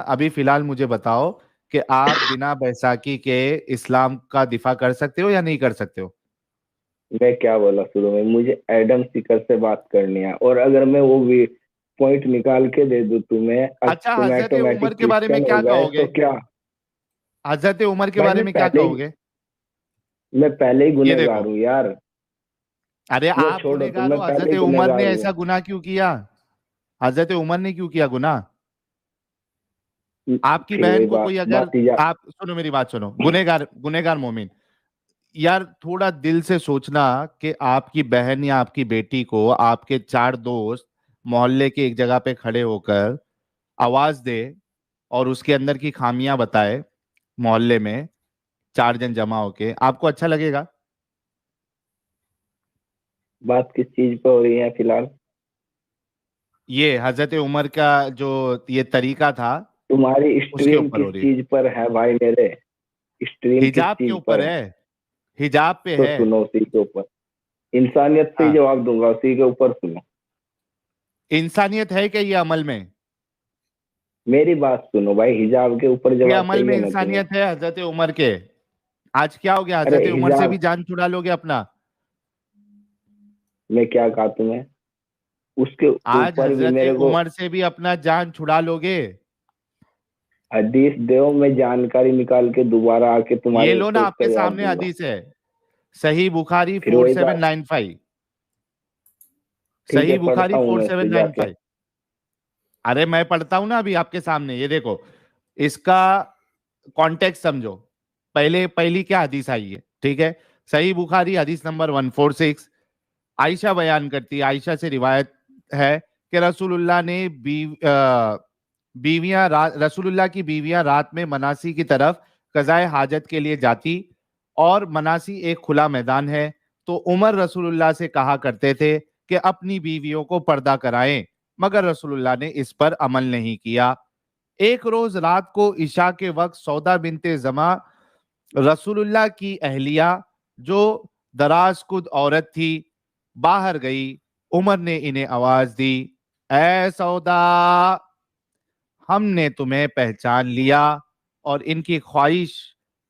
अभी फिलहाल मुझे बताओ कि आप बिना बैसाखी के इस्लाम का दिफा कर सकते हो या नहीं कर सकते हो? मैं क्या बोला शुरू में, मुझे एडम सीकर से बात करनी है, और अगर मैं वो भी पॉइंट निकाल के दे दूं तुम्हें, अब अच्छा, तुम हजरत उमर ऑटोमेटिक के बारे में क्रिश्चियन हो क्या गए तो कहोगे? क्या? हजरत उमर के भाई बारे में क्या कहोगे? मैं पहले ही ये गुनहगार देखो, हूँ यार। अरे वो आप छोड़ो, तो गुनहगार मैं हो, पहले हजरत ही उमर ने गुनहगार हूँ। ऐसा गुनाह क्यों किया? हजरत उमर ने क्यों किया गुनाह? आपकी फिर बहन वही को बात कोई अगर, बात ही जा। आप सुनो मेरी बात सुनो, गुनहगार गुनहगार मोमिन, यार थोड़ा दिल से सोचना कि आपकी बहन या आपकी बेटी को आपके चार दोस्त मोहल्ले के एक जगह पे खड़े होकर आवाज दे और उसके अंदर की खामियां बताए, मोहल्ले में चार जन जमा होके, आपको अच्छा लगेगा? बात किस चीज पे हो रही है फिलहाल? ये हजरत उमर का जो ये तरीका था, तुम्हारी उसके स्ट्रीम ऊपर किस हो रही है। चीज पर है भाई मेरे? स्ट्रीम किस हिजाब के चीज ऊपर पर है? है, हिजाब पे तो है। सुनो उसी के ऊपर। इंसानियत से ही हाँ, जवाब दूंगा, उसी के ऊपर सुनो। इंसानियत है क्या ये अमल में? मेरी बात सुनो भाई, हिजाब के ऊपर ये जवाब अमल में चाहिए ना तुम्हें? इंसानियत है हजरत उमर के? आज क्या हो गया, अरे हजरत उमर से भी हिजाब, जान छुड़ा लोगे अपना? मैं क्या कहा तुम्हें? उसके आज ऊपर भी हजरत मेरे को उमर से भी अपना जान छुड़ा लोगे? हदीस दो, मैं जानकारी निकाल के दोबारा आके ये तुम्हारे लो ना, उसका आपके जवाब सामने दूंगा। हदीस है, सही बुखारी फिर फोर वही सेवन बात। नाइन फाइव ठीक है, सही बुखारी पढ़ता हूँ फोर मैं सेवन उससे नाइन जाके। फाइव अरे मैं पढ़ता हूं ना अभी आपके सामने, ये देखो, इसका कॉन्टेक्स्ट समझो। पहले पहली क्या हदीस आई है, ठीक है? सही बुखारी हदीस नंबर 146, आयशा बयान करती है, आयशा से रिवायत है कि रसूलुल्लाह ने रसूलुल्लाह की बीवियां रात में मनासी की तरफ कज़ाए हाजत के लिए जाती, और मनासी एक खुला मैदान है, तो उमर रसूलुल्लाह से कहा करते थे कि अपनी बीवियों को पर्दा कराएं, मगर रसूलुल्लाह ने इस पर अमल नहीं किया। एक रोज रात को इशा के वक्त सौदा बिनते जमा, रसूलुल्लाह की अहलिया, जो दराजकुद औरत थी, बाहर गई। उमर ने इन्हें आवाज दी, ए सौदा, हमने तुम्हें पहचान लिया। और इनकी ख्वाहिश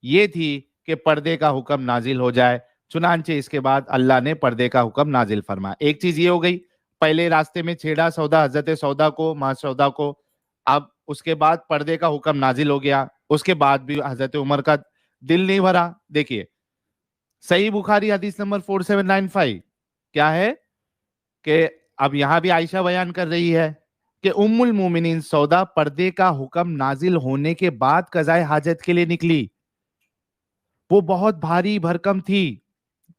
ये थी कि पर्दे का हुक्म नाजिल हो जाए। चुनांचे इसके बाद अल्लाह ने पर्दे का हुक्म नाजिल फरमाया। एक चीज ये हो गई, पहले रास्ते में छेड़ा सौदा, हजरत सौदा को, मां सौदा को। अब उसके बाद पर्दे का हुक्म नाजिल हो गया, उसके बाद भी हजरत उमर का दिल नहीं भरा। देखिए, सही बुखारी हदीस नंबर 4795 क्या है कि अब यहां भी आयशा बयान कर रही है कि उम्मुल मोमिनीन सौदा पर्दे का हुक्म नाजिल होने के बाद कज़ाए हाजत के लिए निकली। वो बहुत भारी भरकम थी,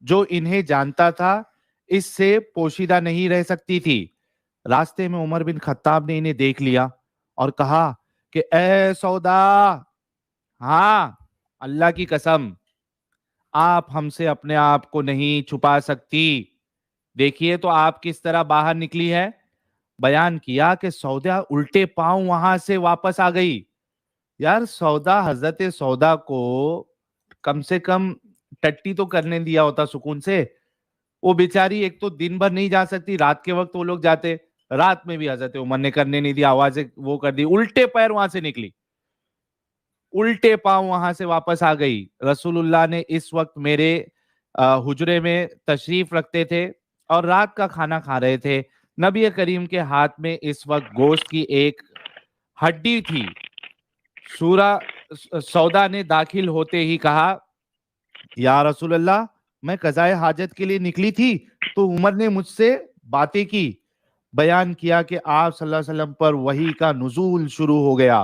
जो इन्हें जानता था इससे पोशीदा नहीं रह सकती थी। रास्ते में उमर बिन खत्ताब ने इन्हें देख लिया और कहा कि ए सौदा, हाँ, अल्लाह की कसम, आप हमसे अपने आप को नहीं छुपा सकती। देखिए तो आप किस तरह बाहर निकली है। बयान किया कि सौदा उल्टे पांव वहां से वापस आ गई। यार सौदा, हजरत सौदा को कम से कम टट्टी तो करने दिया होता सुकून से। वो बेचारी एक तो दिन भर नहीं जा सकती, रात के वक्त वो लोग जाते, रात में भी हजरत उमर ने करने नहीं दिया, आवाजें वो कर दी, उल्टे पैर वहां से निकली, उल्टे पांव वहां से वापस आ गई। रसूलुल्लाह ने इस वक्त मेरे हुजरे में तशरीफ रखते थे और रात का खाना खा रहे थे। नबी करीम के हाथ में इस वक्त गोश्त की एक हड्डी थी। सूरा सौदा ने दाखिल होते ही कहा, या रसूलल्लाह, मैं कज़ाए हाजत के लिए निकली थी तो उमर ने मुझसे बातें की। बयान किया कि आप सल्लल्लाहु अलैहि वसल्लम पर वही का नुजूल शुरू हो गया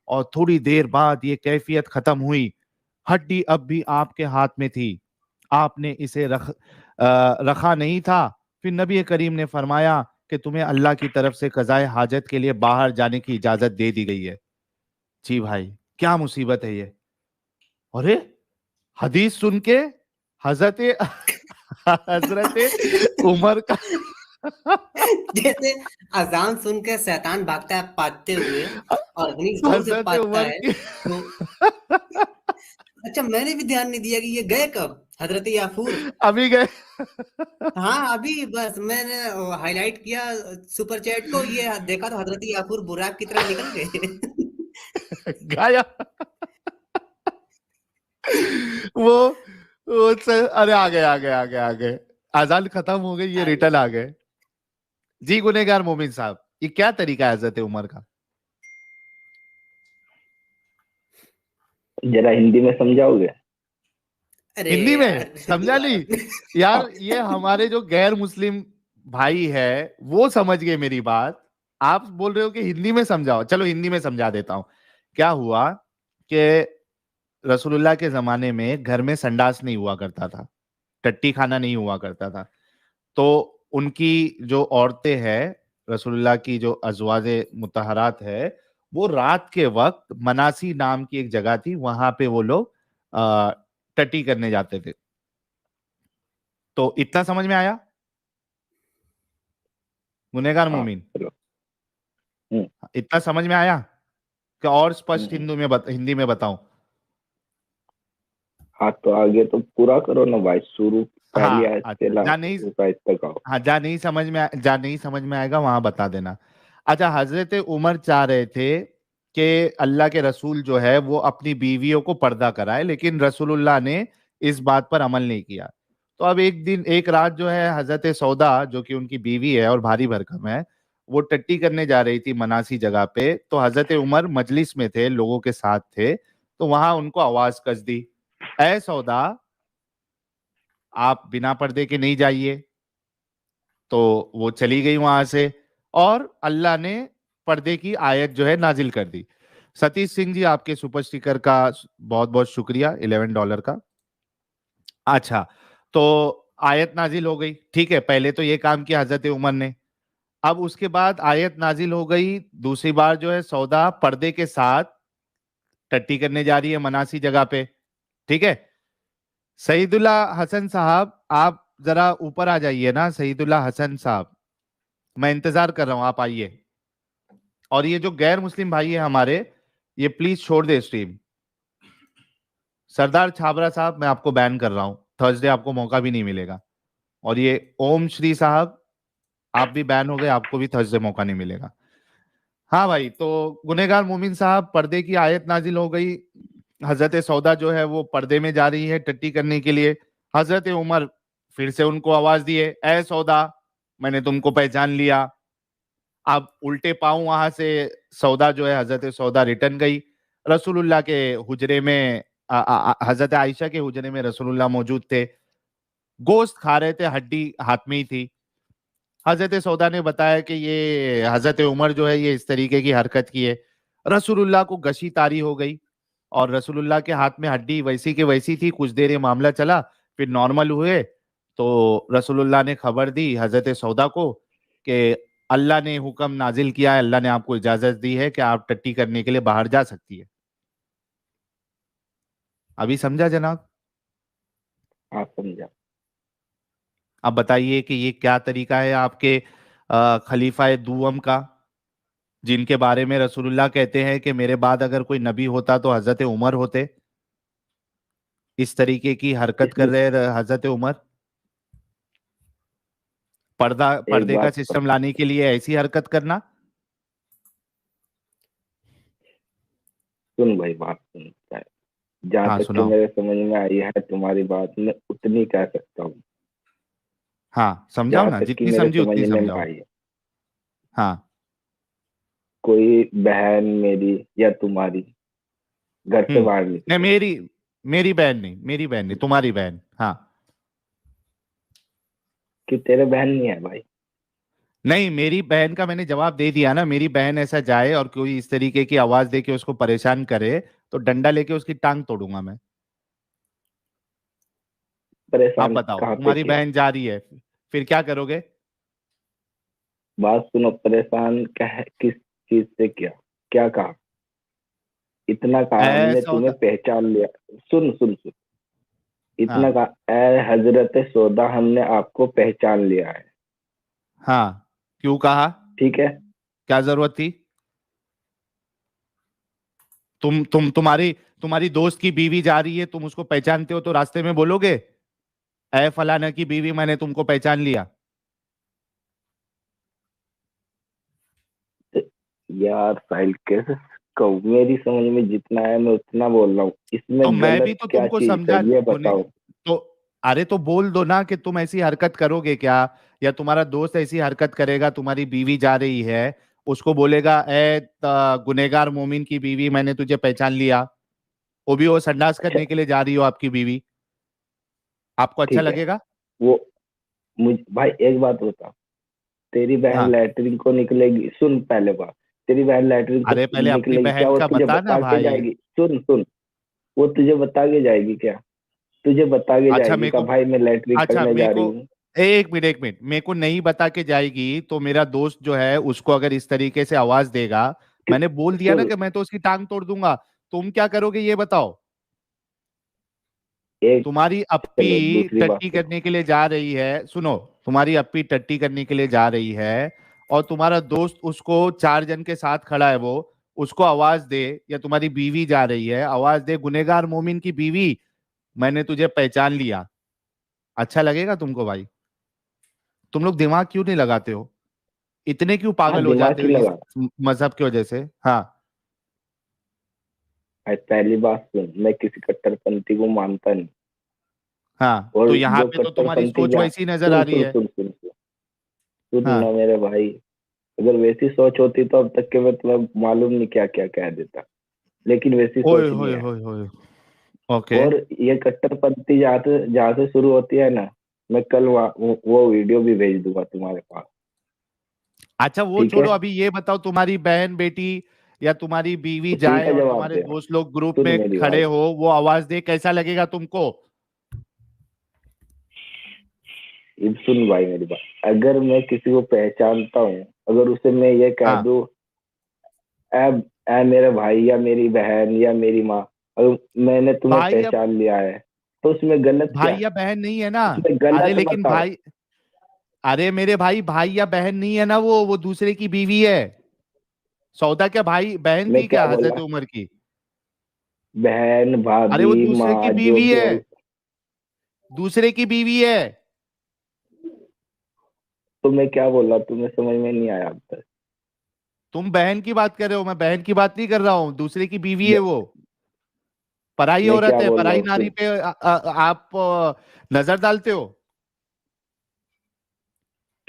और थोड़ी देर बाद ये कैफियत खत्म हुई। हड्डी अब भी आपके हाथ में थी, आपने इसे रखा नहीं था। फिर नबी करीम ने फरमाया कि तुम्हें अल्लाह की तरफ से कज़ाए हाजत के लिए बाहर जाने की इजाजत दे दी गई है। जी भाई, क्या मुसीबत है ये! अरे, हदीस सुन के हजरत हजरत उमर का जैसे अजान सुन के शैतान भागता है भागते हुए और हनीफ जोर से हजरत भागता उमर है, की तो अच्छा मैंने भी ध्यान नहीं दिया कि ये गए कब, हजरत याफूर। अभी गए। हाँ अभी बस मैंने हाईलाइट किया सुपर चैट को, ये देखा तो हजरत याफूर बुराक की तरह निकल गए। गाया। वो अरे आ गए, आजान खत्म हो गई, ये रिटर्न आ गए। जी गुनेगार मोमिन साहब, ये क्या तरीका है हजरत उमर का? जरा हिंदी में समझाओगे? अरे हिंदी में यार समझा नहीं? दोबारा यार हाँ। ये हमारे जो गैर मुस्लिम भाई है वो समझ गए मेरी बात। आप बोल रहे हो कि हिंदी में समझाओ, चलो हिंदी में समझा देता हूं। क्या हुआ कि रसूलुल्लाह के जमाने में घर में संडास नहीं हुआ करता था, टट्टी खाना नहीं हुआ करता था। तो उनकी जो औरतें हैं, रसूलुल्लाह की जो अज़वाजे मुतहरात है, वो रात के वक्त मनासी नाम की एक जगह थी, वहां पे वो लोग टट्टी करने जाते थे। तो इतना समझ में आया गुनहगार हाँ मोमिन? चलो। हम्म। इतना समझ में आया कि और स्पष्ट हम्म। हिंदी में बताऊं? हाँ तो आगे तो पूरा करो ना भाई, शुरू पहली हाँ आयत से अच्छा, ला शुरू आयत तक आओ। जहाँ नहीं समझ में आएगा वहां बता देना। अच्छा, हजरत उमर चाह रहे थे कि अल्लाह के रसूल जो है वो अपनी बीवियों को पर्दा कराए, लेकिन रसूलुल्लाह ने इस बात पर अमल नहीं किया। तो अब एक रात जो है, हजरत सौदा जो कि उनकी बीवी है और भारी भरकम है, वो टट्टी करने जा रही थी मनासी जगह पे। तो हजरत उमर मजलिस में थे, लोगों के साथ थे, तो वहां उनको आवाज कस दी, ऐ सौदा, आप बिना पर्दे के नहीं जाइए। तो वो चली गई वहां से, और अल्लाह ने पर्दे की आयत जो है नाजिल कर दी। सतीश सिंह जी, आपके सुपर स्टिकर का बहुत बहुत शुक्रिया, $11 का। अच्छा, तो आयत नाजिल हो गई, ठीक है, पहले तो ये काम किया हजरत उमर ने। अब उसके बाद आयत नाजिल हो गई, दूसरी बार जो है सौदा पर्दे के साथ टट्टी करने जा रही है मनासी जगह पे, ठीक है। सईदुल्ला हसन साहब, आप जरा ऊपर आ जाइए ना, सईदुल्ला हसन साहब, मैं इंतजार कर रहा हूं, आप आइए। और ये जो गैर मुस्लिम भाई है हमारे, ये प्लीज छोड़ दे स्ट्रीम। सरदार छाबरा साहब, मैं आपको बैन कर रहा हूं, थर्सडे आपको मौका भी नहीं मिलेगा। और ये ओम श्री साहब, आप भी बैन हो गए, आपको भी थर्सडे मौका नहीं मिलेगा। हाँ भाई, तो गुनेगार मोमिन साहब, पर्दे की आयत नाजिल हो गई, हजरत सौदा जो है वो पर्दे में जा रही है टट्टी करने के लिए। हजरत उमर फिर से उनको आवाज दिए, ए सौदा, मैंने तुमको पहचान लिया। अब उल्टे पांव वहां से सौदा जो है, हजरत सौदा रिटर्न गई रसूलुल्लाह के हुजरे में। हजरत आयशा के हुजरे में रसूलुल्लाह मौजूद थे, गोश्त खा रहे थे, हड्डी हाथ में ही थी। हजरत सौदा ने बताया कि ये हजरत उमर जो है ये इस तरीके की हरकत की है। रसूलुल्लाह को गशी तारी हो गई, और रसूलुल्लाह के हाथ में हड्डी वैसी की वैसी थी। कुछ देर ये मामला चला, फिर नॉर्मल हुए। तो रसूलुल्लाह ने खबर दी हजरत सौदा को कि अल्लाह ने हुक्म नाजिल किया है, अल्लाह ने आपको इजाजत दी है कि आप टट्टी करने के लिए बाहर जा सकती है। अभी समझा जनाब? आप समझा? अब बताइए कि ये क्या तरीका है आपके खलीफा दुअम का, जिनके बारे में रसूलुल्लाह कहते हैं कि मेरे बाद अगर कोई नबी होता तो हजरत उमर होते। इस तरीके की हरकत कर इसमें रहे हजरत उमर, एक पर्दे का बात सिस्टम लाने के लिए ऐसी हरकत करना। सुन भाई, बात सुन। जहाँ हाँ तक कि सुनाओ। मेरे समझ में आई है तुम्हारी बात, मैं उतनी कह सकता हूँ। हाँ समझाओ जहाँ ना, तक कि जितनी मेरे समझी उतनी समझने में समझाओ। आई है, हाँ। कोई बहन मेरी या तुम्हारी घर से बाहर नहीं, निकले। मेरी बहन नहीं, मेरी बहन नहीं, तुम्हारी बहन, हाँ। कि तेरे बहन नहीं है भाई? नहीं, मेरी बहन का मैंने जवाब दे दिया ना। मेरी बहन ऐसा जाए और कोई इस तरीके की आवाज दे के उसको परेशान करे, तो डंडा लेके उसकी टांग तोड़ूंगा मैं। आप परेशान बताओ, कहाँ पे तुम्हारी किया? बहन जा रही है, फिर क्या करोगे? बात सुनो, परेशान किस चीज से किया? क्या कहा? इतना कहा हमने ऐसा तुम्हें होता। पहचान लिया। सुन सुन सुन। इतना हाँ। कहा, ए हजरत सौदा, हमने आपको पहचान लिया है। हाँ, क्यों कहा? ठीक है। क्या जरूरत थी? तुम्हारी तुम्हारी दोस्त की बीवी जा रही है, तुम उसको पहचानते हो तो रास्ते में बोलोगे, ऐ फलाना की बीवी, मैंने तुमको पहचान लिया। यार साहिल, कैसे कहूँ, मेरी समझ में जितना है मैं उतना बोल रहा हूँ, इसमें तो मैं भी गलत तो क्या तुमको चीज समझा है ये होने बताओ। तो अरे तो बोल दो ना कि तुम ऐसी हरकत करोगे क्या, या तुम्हारा दोस्त ऐसी हरकत करेगा, तुम्हारी बीवी जा रही है, उसको बोलेगा ए गुनेगार मोमिन की बीवी मैंने तुझे पहचान लिया, वो भी वो संडास अच्छा करने के लिए जा रही हो आपकी बीवी, आपको अच्छा ठीक है, लगेगा? वो मुझ भाई एक बात बता, तेरी बहन हाँ, लैट्रिन को निकलेगी, सुन पहले बात, तेरी बहन लैट्रिन को अरे पहले अपनी निकलेगी क्या बहन वो का तुझे बता ना बता के भाई। जाएगी? सुन सुन, वो तुझे बता के जाएगी क्या? तुझे बता के अच्छा जाएगी मेरे का को भाई मैं लैट्रिन अच्छा करने मेरे जा को रही हूँ? एक मिनट मेरे को नहीं बता के जाएगी तो मेरा दोस्त जो है उसको अगर इस तरीके से आवाज देगा, मैंने बोल दिया ना सुन, कि मैं तो उसकी टांग तोड़ दूंगा, तुम क्या करोगे ये बताओ? एक, तुम्हारी चलो अप्पी दूसरी बात टट्टी सुनो। करने के लिए जा रही है, सुनो, तुम्हारी अप्पी टट्टी करने के लिए जा रही है और तुम्हारा दोस्त उसको 4 जन के साथ खड़ा है, वो उसको आवाज दे, या तुम्हारी बीवी जा रही है आवाज दे गुनेगार मोमिन की बीवी मैंने तुझे पहचान लिया, अच्छा लगेगा तुमको भाई? तुम लोग दिमाग क्यों नहीं लगाते हो? इतने क्यों हाँ पागल हो दिमाग जाते की हो इस लगा। मजहब की वजह से? हाँ। भाई पहली बात सुन, मैं किसी कट्टरपंथी को मानता नहीं। हाँ तो और यहाँ जो पे तो तुम्हारी कट्टरपंथी सोच जा, वैसी नजर आ सुन रही सुन है। सुन सुन सुन, सुन ना हाँ। मेरे भाई, अगर वैसी सोच होती तो अब तक के मैं तुम्हें मालूम नहीं क्या क्या कह देता, लेकिन वैसी ओए सोच नहीं होए है। होए होए। ओके। और ये कट्टरपंथी जहाँ से शुरू होती है ना, मैं कल वो वीडियो भी भेज दूंगा तुम्हारे पास। अच्छा वो ठीक है, छोड़ो, अभी ये बताओ, तुम्हारी बहन बेटी या तुम्हारी बीवी तो जाए सीधा और जवाब तुम्हारे दे। दोस्त लोग ग्रुप सुन में मेरी खड़े बात, हो, वो आवाज दे, कैसा लगेगा तुमको? ये सुन भाई मेरी बात, अगर मैं किसी को पहचानता हूँ, अगर उसे मैं ये कह हाँ दूं ए, ए मेरे भाई या मेरी बहन या मेरी माँ, अगर मैंने तुम्हें भाई या पहचान लिया है, तो उसमें गलत क्या भाई है? या बहन नहीं है ना। उसमें अरे गलत लेकिन बताओ। भाई, अरे मेरे भाई, भाई या बहन नहीं है ना, वो दूसरे की बीवी है। सौदा क्या भाई बहन मैं थी क्या क्या बोला? हजरत उमर की? बहन अरे वो भाभी दूसरे की माँ जो बीवी भी है, हो, दूसरे की बीवी है। तो मैं क्या बोला तुम्हें समझ में नहीं आया अब तक? तुम बहन की बात कर रहे हो, मैं बहन की बात नहीं कर रहा हूँ, दूसरे की बीवी है वो। पराई मैं औरत क्या है, बोल रहा पराई हूँ नारी सुन, पे आप नजर डालते हो।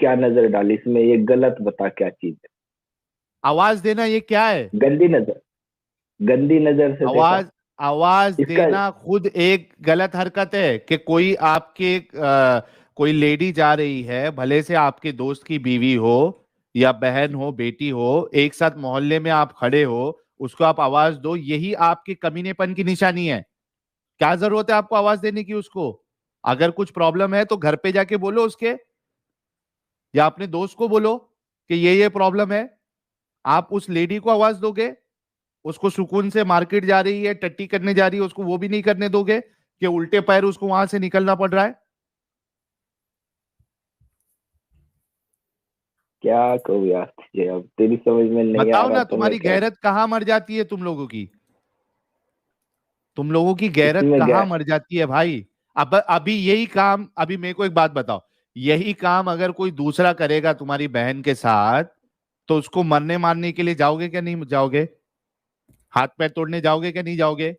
क्या नजर डाली इसमें? ये गलत बता क्या चीज आवाज देना ये क्या है? है? गंदी नजर, गंदी नजर से देखा आवाज आवाज इसका? देना खुद एक गलत हरकत है कि कोई आपके कोई लेडी जा रही है, भले से आपके दोस्त की बीवी हो या बहन हो बेटी हो, एक साथ मोहल्ले में आप खड़े हो, उसको आप आवाज दो, यही आपके कमीनेपन की निशानी है। क्या जरूरत है आपको आवाज देने की उसको? अगर कुछ प्रॉब्लम है तो घर पे जाके बोलो उसके, या अपने दोस्त को बोलो कि ये प्रॉब्लम है। आप उस लेडी को आवाज दोगे, उसको सुकून से मार्केट जा रही है, टट्टी करने जा रही है, उसको वो भी नहीं करने दोगे कि उल्टे पैर उसको वहां से निकलना पड़ रहा है? क्या कहूँ यार तुझे, अब तेरी समझ में नहीं आ बताओ रहा ना, तो मैं तुम्हारी क्या। गैरत कहाँ मर जाती है तुम लोगों की? तुम लोगों की गैरत इसमें कहाँ गया, मर जाती है भाई? अब अभी यही काम, अभी मेरे को एक बात बताओ, यही काम अगर कोई दूसरा करेगा तुम्हारी बहन के साथ, तो उसको मरने मारने के लिए जाओगे क्या नहीं जाओगे? हाथ पैर तोड़ने जाओगे क्या नहीं जाओगे?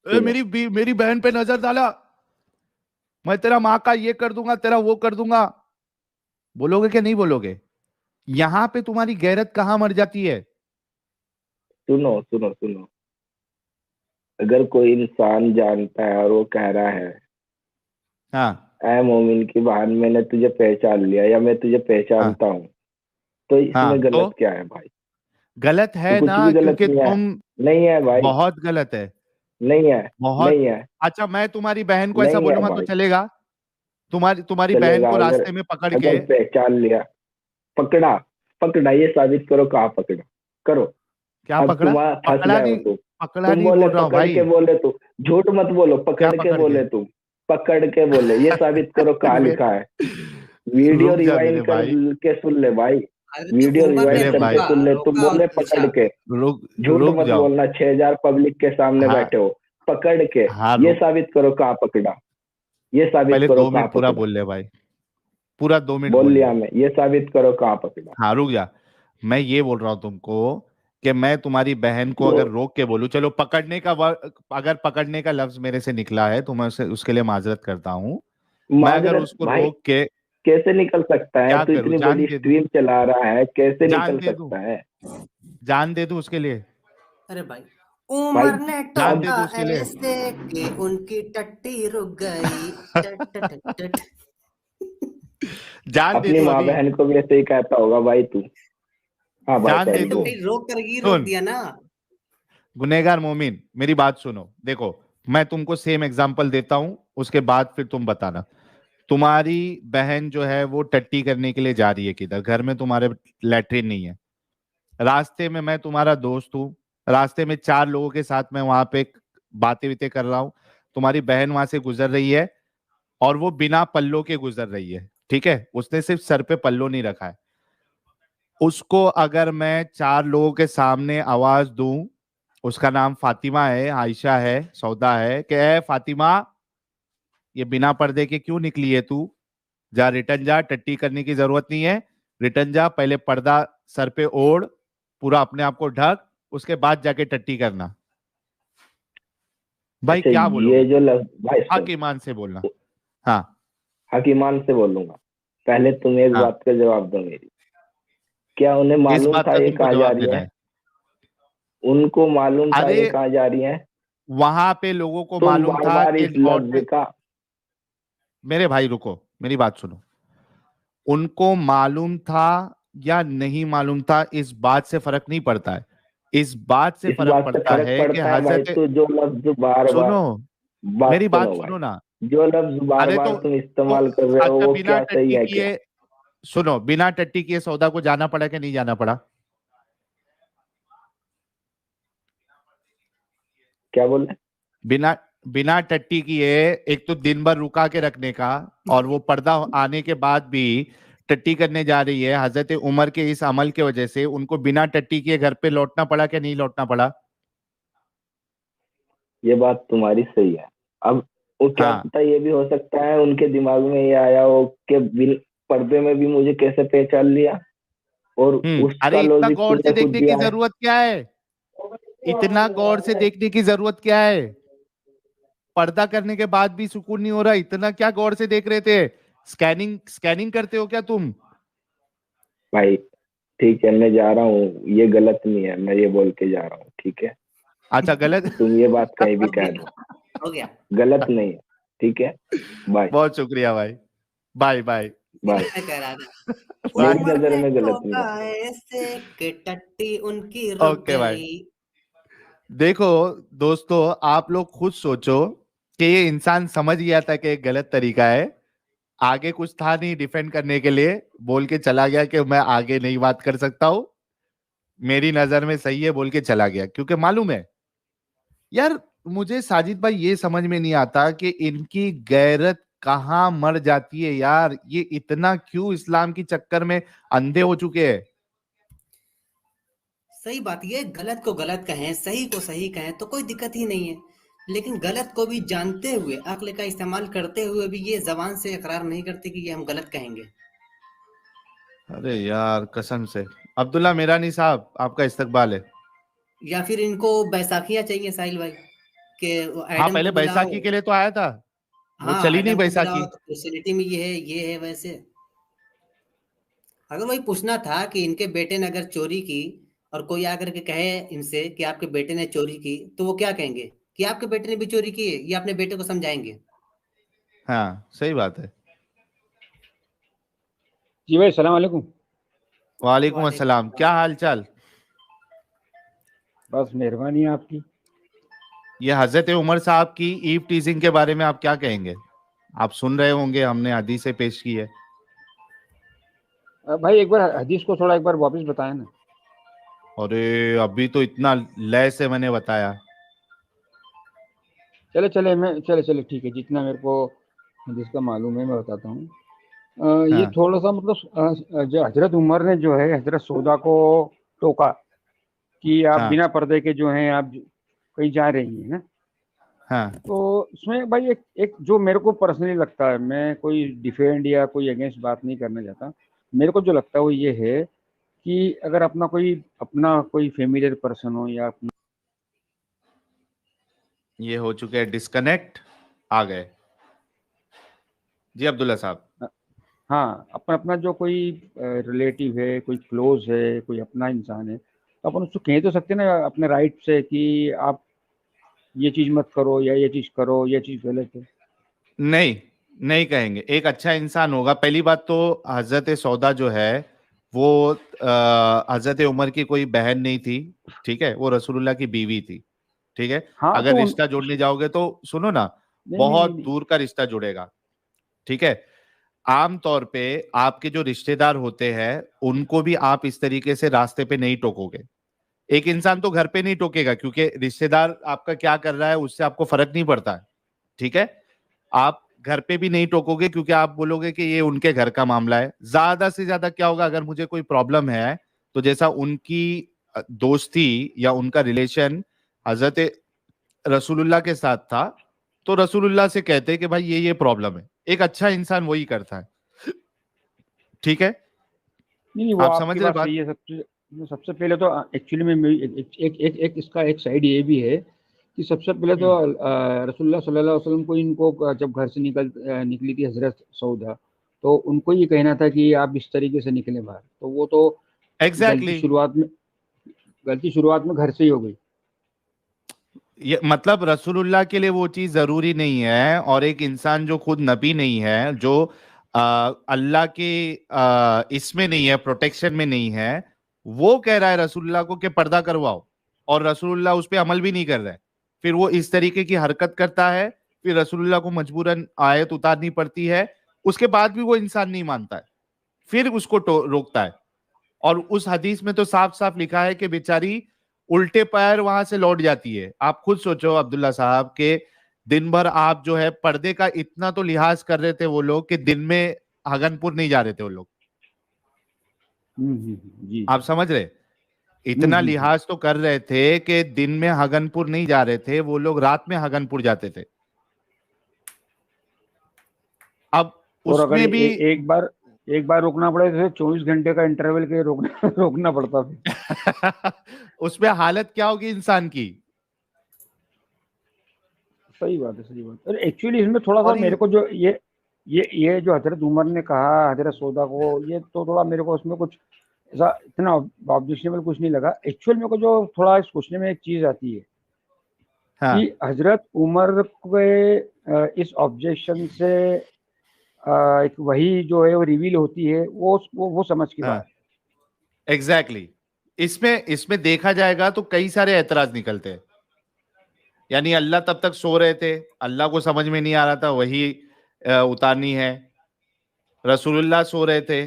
सुनो, मेरी बहन पे नजर डाला, मैं तेरा माँ का ये कर दूंगा, तेरा वो कर दूंगा, बोलोगे क्या नहीं बोलोगे? यहां पे तुम्हारी गैरत कहाँ मर जाती है? सुनो सुनो सुनो, अगर कोई इंसान जानता है और वो कह रहा है हाँ ऐ मोमिन की बहन मैंने तुझे पहचान लिया या मैं तुझे हाँ पहचानता हूँ, तो हाँ इसमें तो गलत क्या है भाई? गलत तो है कुछ ना, भी गलत क्योंकि नहीं है। तुम नहीं है भाई, बहुत गलत है, नहीं है, बहुत। नहीं है, अच्छा मैं तुम्हारी बहन को ऐसा नहीं है बोलूंगा तो भाई। चलेगा? तुम्हारी बहन चलेगा को अगर, रास्ते में पकड़ के, अगर पहचान लिया, पकड़ा, पकड़ा ये साबित करो कहाँ पकड़ा, करो। क्या अब पकड़ा? तुम फंस पकड़ा गए हो नहीं, तुम। पकड़ा तुम नहीं बोले बोल रहा हूँ पकड़ के भाई। बोले, तुम झूठ मत बोलो, क्या पकड़ के पकड़ के? बोले तुम, पकड़ के बोले, ये साबित करो कहाँ मे- लिखा है। वीडियो रुक जा रिवाइंड मेरे कर भाई, के सुन ले भाई, हजरत वीडियो उमर ने रिवाइंड मेरे करके भाई, रोका, सुन ले, तुम रोका और बोले पूछा। पकड़ के, रुक झूठ रुक मत जाओ। बोलना, 6,000 पब्लिक के सामने हाँ बैठे हो, पकड़ के, हाँ ये रुक, साबित करो कहाँ पकड़ा, ये साबित पहले करो दो कहाँ मिनट पूरा पकड़ा। बोल ले भाई, पूरा 2 मिनट बोल बोल ले। लिया मैं, ये साबित करो कहाँ पकड़ा। हाँ रुक जा, मैं ये बोल रहा हूँ तुमको कि मैं तुम्हारी बहन को तो अगर रोक के बोलूं, चलो पकड़ने का अगर पकड़ने का लफ्ज मेरे से निकला है तो मैं उसके लिए माजरत करता हूं। मैं अगर माजरत उसको भाई रोक के कैसे निकल सकता है? क्या तो करूं, इतनी जान बड़ी दे दूं? स्ट्रीम चला रहा है, कैसे जान निकल दे दूं? सकता है? जान दे दूं उसके लिए? अरे भाई, भाई उमर ने जान अब दे टोका दूं उसके लिए? ऐसे कि उनकी टट्टी रुक गई। टट टट टट। जान दे अपनी दूं माँ अभी? बहन को भी ऐसे ही कहता होगा भाई तू। हाँ भाई जान दे पहले अरे दूं? बोल। भाई, रोक कर ही रोक सुन, दिया ना। गुनहगार मोमिन, मेरी बात सुनो। देखो, मैं तुमको सेम एग्जांपल देता हूं, उसके बाद फिर तुम बताना। तुम्हारी बहन जो है वो टट्टी करने के लिए जा रही है किधर, घर में तुम्हारे लैट्रिन नहीं है, रास्ते में मैं तुम्हारा दोस्त हूँ, रास्ते में चार लोगों के साथ मैं वहां पे बातें बीतें कर रहा हूँ, तुम्हारी बहन वहां से गुजर रही है और वो बिना पल्लों के गुजर रही है, ठीक है, उसने सिर्फ सर पे पल्लो नहीं रखा है। उसको अगर मैं चार लोगों के सामने आवाज दूं, उसका नाम फातिमा है, आयशा है, सौदा है, कि "ए फातिमा, ये बिना पर्दे के क्यों निकली है तू? जा रिटर्न जा, टट्टी करने की जरूरत नहीं है, रिटर्न जा, पहले पर्दा सर पे ओढ़, पूरा अपने आप को ढक, उसके बाद जाके टट्टी करना।" भाई अच्छा क्या ये बोलोगे? जो लफ्ज भाई हक सुन, ईमान से बोलना। हाँ। हकीमान से बोलूंगा। पहले तुम एक हाँ, बात का जवाब दो मेरी। क्या उन्हें इस मालूम बात था का ये तुमको कहाँ जा जवाब रही देना है? है? उनको मालूम था अरे, ये कहाँ जा रही है? वहां पे लोगों को तुम मालूम बार था बार कि इस इस लफ्ज औरतें, का। मेरे भाई रुको, मेरी बात सुनो। उनको मालूम था या नहीं मालूम था, इस बात से फर्क नहीं पड़ता है। इस बात से इस फर्क बात से पड़ता फर्क है कि पड़ता है भाई, हजरत, तो जो लफ्ज बार बार। सुनो, बात मेरी बात सुनो भाई, सुनो ना। जो लफ्ज बार अरे बार तुम तो इस्तेमाल कर रहे हो अच्छा, वो बिना क्या सही टट्टी है क्या? किए, सुनो, बिना टट्टी किए सौदा को जाना पड़ा कि नहीं जाना पड़ा? क्या बोल रहे? बिना बिना टट्टी किए, एक तो दिन भर रुका के रखने का, और वो पर्दा आने के बाद भी टट्टी करने जा रही है, हजरत उमर के इस अमल की वजह से उनको बिना टट्टी किए घर पे लौटना पड़ा कि नहीं लौटना पड़ा? ये बात तुम्हारी सही है। अब वो क्या हाँ। पता, ये भी हो सकता है उनके दिमाग में ये आया हो कि बिन पर्दे में भी मुझे कैसे पहचान लिया, और अरे उसका इतना लॉजिक गौर से तुमने खुद देखने की दिया है। जरूरत क्या है? इतना गौर से देखने की जरूरत क्या है? पर्दा करने के बाद भी सुकून नहीं हो रहा, इतना क्या गौर से देख रहे थे? स्कैनिंग स्कैनिंग करते हो क्या तुम? भाई ठीक है, मैं जा रहा हूँ, ये गलत नहीं है, मैं ये बोल के जा रहा हूँ, ठीक है? अच्छा, गलत। तुम ये बात कहीं भी हो कह गया, दो, हो गया। गलत नहीं है। ठीक है, बाय। बहुत शुक्रिया भाई। Bye bye. बाय। मैं कह रहा था, मेरी उमर नजर ने में गलत नहीं टोका है। ऐसे कि टट्टी उनकी रुक ओके भाई। गई। देखो दोस्तों, आप लोग खुद सोचो कि ये इंसान समझ गया था कि एक गलत तरीका है, आगे कुछ था नहीं डिफेंड करने के लिए, बोल के चला गया कि मैं आगे नहीं बात कर सकता हूं, मेरी नजर में सही है बोल के चला गया, क्योंकि मालूम है यार, मुझे साजिद भाई ये समझ में नहीं आता कि इनकी गैरत कहाँ मर जाती है यार, ये इतना क्यों इस्लाम की चक्कर में अंधे हो चुके हैं? सही बात, ये गलत को गलत कहें, सही को सही कहें तो कोई दिक्कत ही नहीं है, लेकिन गलत को भी जानते हुए, अक्ल का इस्तेमाल करते हुए भी ये जबान से इकरार नहीं करते कि ये हम गलत कहेंगे। अरे यार कसम से। अब्दुल्ला मेरानी साहब, आपका इस्तकबाल है। या फिर इनको बैसाखियां चाहिए साहिल भाई, कि वो हाँ, एडम पहले को बुलाओ। बैसाखी के लिए तो आया था, वो हाँ, चली नहीं एडम को बुलाओ बैसाखी। तो क्रिश्चियनिटी में ये है वैसे। अगर वही पूछना था कि इनके बेटे ने अगर चोरी की और कोई आकर के कहे इनसे कि आपके बेटे ने चोरी की, तो वो क्या कहेंगे? कि आपके बेटे ने भी चोरी की है, ये अपने बेटे को समझाएंगे। हाँ सही बात है। जी भाई, सलाम वालेकुम। वालेकुम वालेकुम अस्सलाम, क्या हाल चाल? बस मेहरबानी है आपकी। ये हजरत उमर साहब की ईव टीजिंग के बारे में आप क्या कहेंगे? आप सुन रहे होंगे, हमने हदीसें पेश की है। भाई एक बार हदीस को थोड़ा एक बार वापस बताएं ना। अरे अभी तो इतना लय से मैंने बताया। चले चले ठीक है, जितना मेरे को हदीस का मालूम है मैं बताता हूँ। ये हाँ थोड़ा सा मतलब जो हजरत उमर ने जो है हजरत सौदा को टोका कि आप हाँ बिना पर्दे के जो हैं आप कहीं जा रही हैं ना। हाँ तो इसमें भाई एक जो मेरे को पर्सनली लगता है, मैं कोई डिफेंड या कोई अगेंस्ट बात नहीं करना चाहता, मेरे को जो लगता है वो ये है कि अगर अपना कोई फेमिलियर पर्सन हो या अपना, ये हो चुके हैं डिस्कनेक्ट, आ गए जी अब्दुल्ला साहब। हाँ, अपना अपना जो कोई रिलेटिव है, कोई क्लोज है, कोई अपना इंसान है, तो अपन उसको कह तो सकते हैं ना अपने राइट से कि आप ये चीज मत करो या ये चीज करो, ये चीज गलत है। नहीं, नहीं कहेंगे। एक अच्छा इंसान होगा। पहली बात तो हजरत सौदा जो है वो हजरत उमर की कोई बहन नहीं थी, ठीक है, वो रसूलुल्लाह की बीवी थी, ठीक है। हाँ अगर तो रिश्ता जोड़ने जाओगे तो सुनो ना, नहीं नहीं नहीं बहुत नहीं। दूर का रिश्ता जुड़ेगा, ठीक है। आम तौर पे आपके जो रिश्तेदार होते हैं उनको भी आप इस तरीके से रास्ते पे नहीं टोकोगे। एक इंसान तो घर पे नहीं टोकेगा क्योंकि रिश्तेदार आपका क्या कर रहा है उससे आपको फर्क नहीं पड़ता है, ठीक है। आप घर पे भी नहीं टोकोगे क्योंकि आप बोलोगे कि ये उनके घर का मामला है। ज्यादा से ज्यादा क्या होगा, अगर मुझे कोई प्रॉब्लम है तो जैसा उनकी दोस्ती या उनका रिलेशन हजरत रसूलुल्लाह के साथ था, तो रसूलुल्लाह से कहते कि भाई ये प्रॉब्लम है। एक अच्छा इंसान वही करता है, ठीक है। नहीं नहीं, वो आप आपकी समझ रहे बात सही बात? है। सबसे सबसे पहले तो एक्चुअली में एक इसका एक साइड ये भी है कि सबसे पहले तो हम्म, रसूलुल्लाह सल्लल्लाहु अलैहि वसल्लम को इनको जब घर से निकली थी हजरत सौदा, तो उनको ये कहना था कि आप इस तरीके से निकले बाहर, तो वो तो गलती एग्जैक्टली शुरुआत में गलती शुरुआत में घर से ही हो गई। ये मतलब रसूलुल्लाह के लिए वो चीज जरूरी नहीं है। और एक इंसान जो खुद नबी नहीं है, जो अल्लाह के इसमें नहीं है, प्रोटेक्शन में नहीं है, वो कह रहा है रसूलुल्लाह को कि पर्दा करवाओ, और रसूलुल्लाह उस पर अमल भी नहीं कर रहे हैं, फिर वो इस तरीके की हरकत करता है, फिर रसूलुल्लाह को मजबूरन आयत उतारनी पड़ती है, उसके बाद भी वो इंसान नहीं मानता है, फिर उसको रोकता है। और उस हदीस में तो साफ साफ लिखा है कि बेचारी उल्टे पैर वहां से लौट जाती है। आप खुद सोचो अब्दुल्ला साहब के दिन भर आप जो है पर्दे का इतना तो लिहाज कर रहे थे वो लोग कि दिन में हगनपुर नहीं जा रहे थे वो लोग। जी आप जी। समझ रहे? इतना हम्म। लिहाज तो कर रहे थे कि दिन में हगनपुर नहीं जा रहे थे वो लोग, रात में हगनपुर जाते थे। अब और अगर उसमें भी एक बार रोकना पड़े तो 24 घंटे का इंटरवल के रोकना रोकना पड़ता फिर। उसमें हालत क्या होगी इंसान की। सही बात है, सही बात है। और एक्चुअली इसमें थोड़ा सा और मेरे को जो ये जो हजरत उमर ने कहा हजरत सौदा को, ये तो थोड़ा मेरे को उसमें कुछ ऐसा इतना ऑब्जेक्शनेबल कुछ नहीं लगा। एक्चुअल मेरे को जो थोड़ा इस सोचने में एक चीज आती है हाँ, कि हजरत उमर के इस ऑब्जेक्शन से एक वही जो है वो रिवील होती है, वो समझ की हाँ, बात। एग्जैक्टली इसमें इसमें देखा जाएगा तो कई सारे ऐतराज निकलते हैं। यानी अल्लाह तब तक सो रहे थे, अल्लाह को समझ में नहीं आ रहा था वही उतारनी है। रसूलुल्लाह सो रहे थे,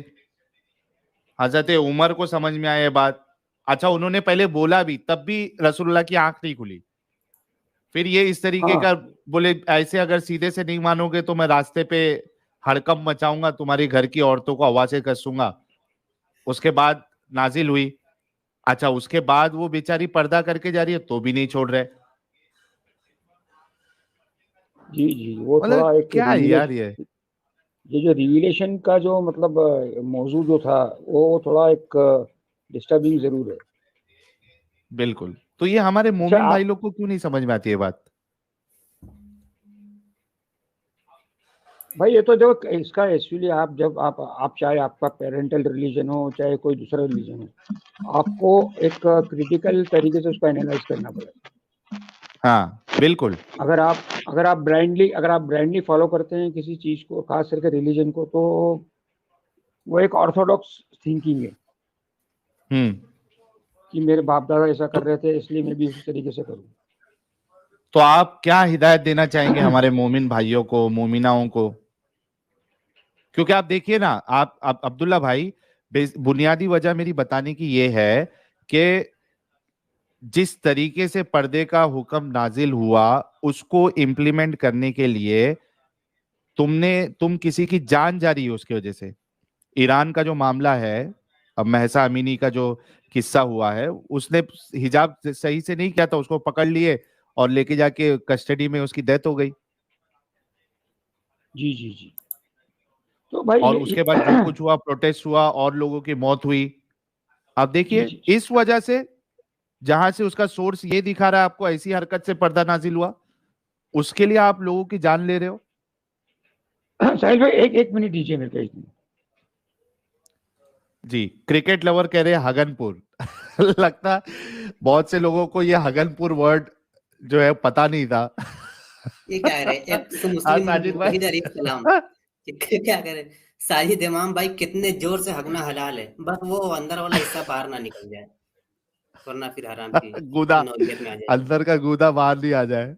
हजरत उमर को समझ में आया ये बात। अच्छा, उन्होंने पहले बोला भी, तब भी रसूलुल्लाह की आंख नहीं खुली। फिर ये इस तरीके हाँ का बोले, ऐसे अगर सीधे से नहीं मानोगे तो मैं रास्ते पे हड़कंप मचाऊंगा, तुम्हारी घर की औरतों को हवा से कसूंगा। उसके बाद नाजिल हुई। अच्छा, उसके बाद वो बेचारी पर्दा करके जा रही है तो भी नहीं छोड़ रहे। जी जी, वो मतलब थोड़ा एक क्या है यार ये। ये जो रिविलेशन का जो मतलब मौजू जो था, वो थोड़ा एक डिस्टर्बिंग जरूर है। बिल्कुल, तो ये हमारे अच्छा मोमिन भाई लोग को क्यों नहीं समझ में आती है बात? भाई, ये तो देखो इसका एक्चुअली आप जब आप चाहे आपका पेरेंटल रिलीजन हो चाहे कोई दूसरा रिलीजन हो, आपको एक क्रिटिकल तरीके से उसको एनालाइज करना पड़ेगा। हाँ, बिल्कुल। अगर आप ब्लाइंडली फॉलो करते हैं किसी चीज को, खास करके रिलीजन को, तो वो एक ऑर्थोडॉक्स थिंकिंग है हम्म। कि मेरे बाप दादा ऐसा कर तो रहे थे इसलिए मैं भी उसी तरीके से करूँ। तो आप क्या हिदायत देना चाहेंगे हमारे मोमिन भाइयों को, मोमिनाओं को? क्योंकि आप देखिए ना, आप अब्दुल्ला भाई, बुनियादी वजह मेरी बताने की ये है कि जिस तरीके से पर्दे का हुक्म नाजिल हुआ, उसको इम्प्लीमेंट करने के लिए तुम किसी की जान जा रही है उसकी वजह से। ईरान का जो मामला है, अब महसा अमीनी का जो किस्सा हुआ है, उसने हिजाब सही से नहीं किया था, उसको पकड़ लिए और लेके जाके कस्टडी में उसकी डेथ हो गई। जी जी जी। तो भाई और उसके बाद जो कुछ हुआ, प्रोटेस्ट हुआ और लोगों की मौत हुई। अब देखिए जी। इस वजह से जहां से उसका सोर्स ये दिखा रहा है आपको ऐसी हरकत से पर्दा नाजिल हुआ, उसके लिए आप लोगों की जान ले रहे हो। साहिल भाई एक मिनट दीजिए मेरे को, एक मिनट। जी, क्रिकेट लवर कह रहे हैं हगनपुर। लगता बहुत से लोगों को ये हगनपुर वर्ड जो है पता नहीं था। ये क्या है हाँ मुस्लिम साजिद भाई। मुत्तहिद अरब सलाम क्या करे साजिद इमाम भाई, कितने जोर से हगना हलाल है, बस वो अंदर वाला हिस्सा बाहर ना निकल जाए, वरना फिर हराम की गूदा, नौयत में आ जाएगी। अंदर का गूदा बाहर नहीं आ जाए।